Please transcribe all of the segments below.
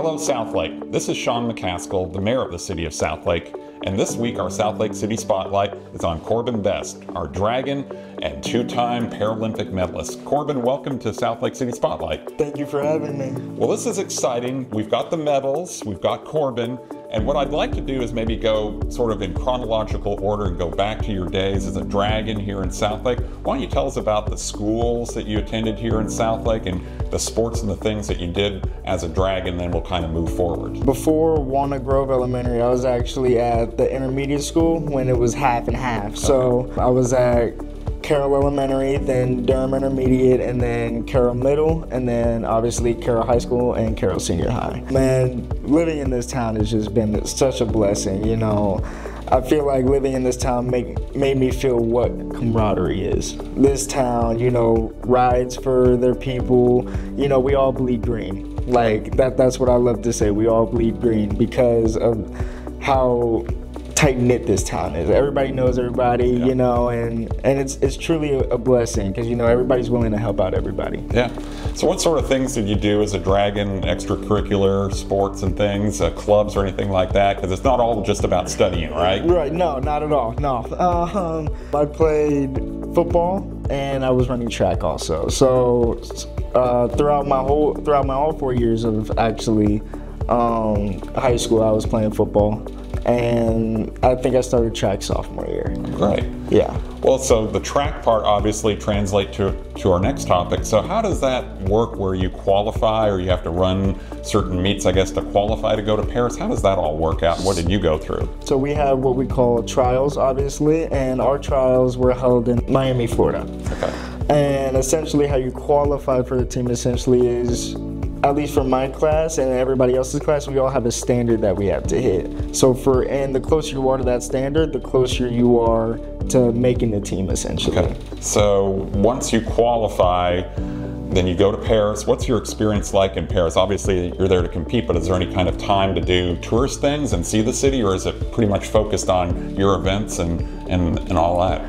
Hello Southlake, this is Shawn McCaskill, the mayor of the city of Southlake, and this week our Southlake City Spotlight is on Korban Best, our dragon and two-time Paralympic medalist. Korban, welcome to Southlake City Spotlight. Thank you for having me. Well, this is exciting. We've got the medals, we've got Korban, and what I'd like to do is maybe go sort of in chronological order and go back to your days as a dragon here in Southlake. Why don't you tell us about the schools that you attended here in Southlake and the sports and the things that you did as a dragon, then we'll kind of move forward. Before Walnut Grove Elementary, I was actually at the intermediate school when it was half and half. So I was at Carroll Elementary, then Durham Intermediate, and then Carroll Middle, and then obviously Carroll High School and Carroll Senior High. Man, living in this town has just been such a blessing, you know. I feel like living in this town made me feel what camaraderie is. This town, you know, rides for their people. You know, we all bleed green. Like, that's what I love to say. We all bleed green because of how tight-knit this town is. Everybody knows everybody, you know, and it's truly a blessing because, you know, everybody's willing to help out everybody. Yeah. So what sort of things did you do as a dragon, extracurricular sports and things, clubs or anything like that? Because it's not all just about studying, right? Right, no, not at all, no. I played football and I was running track also. So throughout my all 4 years of actually high school, I was playing football. And I think I started track sophomore year. Great. Yeah. Well, so the track part obviously translates to our next topic. So how does that work where you qualify or you have to run certain meets, I guess, to qualify to go to Paris? How does that all work out? What did you go through? So we have what we call trials, obviously, and our trials were held in Miami, Florida. Okay. And essentially how you qualify for the team essentially is, at least for my class and everybody else's class, we all have a standard that we have to hit. So and the closer you are to that standard, the closer you are to making the team, essentially. Okay. So once you qualify, then you go to Paris. What's your experience like in Paris? Obviously, you're there to compete, but is there any kind of time to do tourist things and see the city, or is it pretty much focused on your events and all that?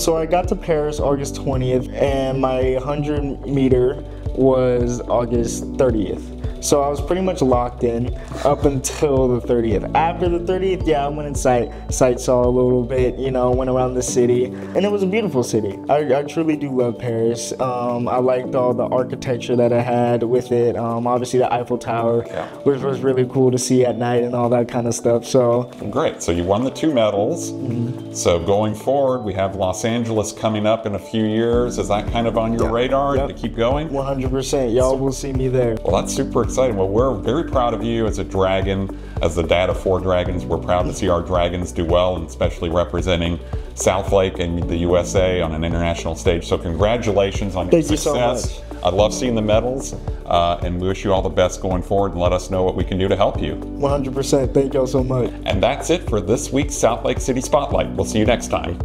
So I got to Paris August 20th, and my 100 meter was August 30th. So I was pretty much locked in up until the 30th. After the 30th, yeah, I went and sightsaw a little bit, you know, went around the city, and it was a beautiful city. I truly do love Paris. I liked all the architecture that it had with it. Obviously the Eiffel Tower, which was really cool to see at night and all that kind of stuff. So great. So you won the 2 medals. Mm-hmm. So going forward, we have Los Angeles coming up in a few years. Is that kind of on your radar to keep going? 100%. Y'all will see me there. Well, that's super exciting. Well, we're very proud of you as a dragon, as the dad of 4 dragons. We're proud to see our dragons do well, and especially representing Southlake and the USA on an international stage. So congratulations on your success. Thank you so much. I love seeing the medals, and we wish you all the best going forward, and let us know what we can do to help you. 100%. Thank y'all so much. And that's it for this week's Southlake City Spotlight. We'll see you next time.